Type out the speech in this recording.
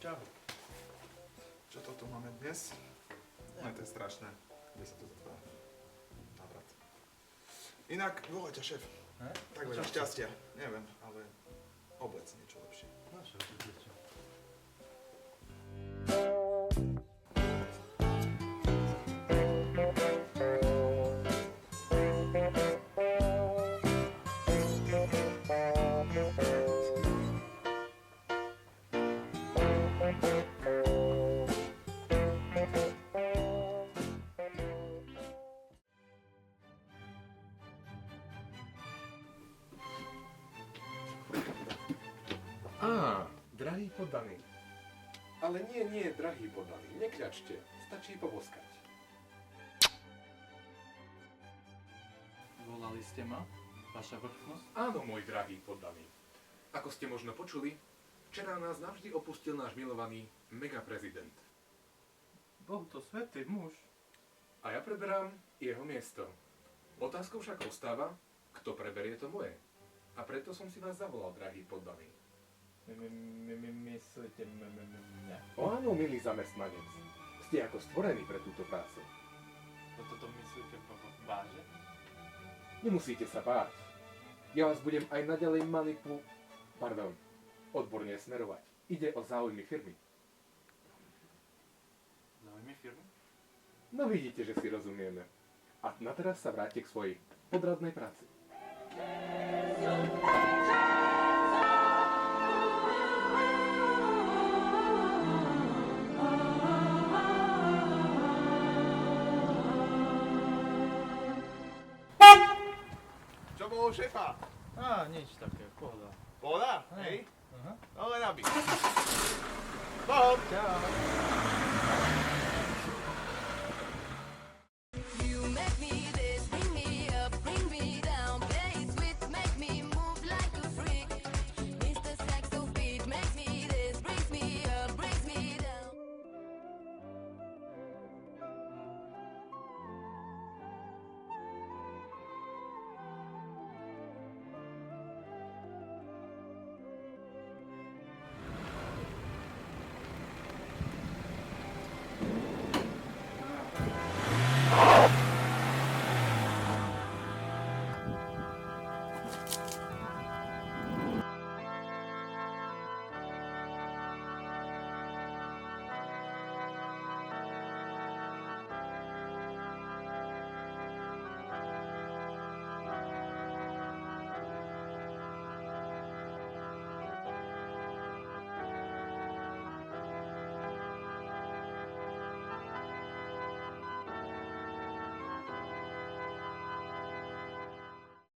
Čau. Čo to tu máme dnes? No to je strašné. Kde sa to zatvárá? Návrat. Inak, volajte šéf. Tak veľa šťastia. Neviem, ale oblec niečo lepšie. No čo, čo? Drahý poddaný. Ale nie, drahý poddaný, nekľačte, stačí poboskať. Volali ste ma, vaša vrchnosť? Áno, môj drahý poddaný. Ako ste možno počuli, včera nás navždy opustil náš milovaný megaprezident. Bol to svätý muž. A ja preberám jeho miesto. Otázkou však ostáva, kto preberie to moje. A preto som si vás zavolal, drahý poddaný. Myslíte mňa? O áno, milý zamestnanec. Ste ako stvorení pre túto prácu. Toto myslíte vážne? Nemusíte sa báť. Ja vás budem aj naďalej odborne smerovať. Ide o záujmy firmy. Záujmy firmy? No vidíte, že si rozumieme. A na teraz sa vráťte k svojej podradnej práci. Čo bolo šéfa? Nič také, pohoda. Pohoda? Hej? Aha. No len aby. Bob! Čau.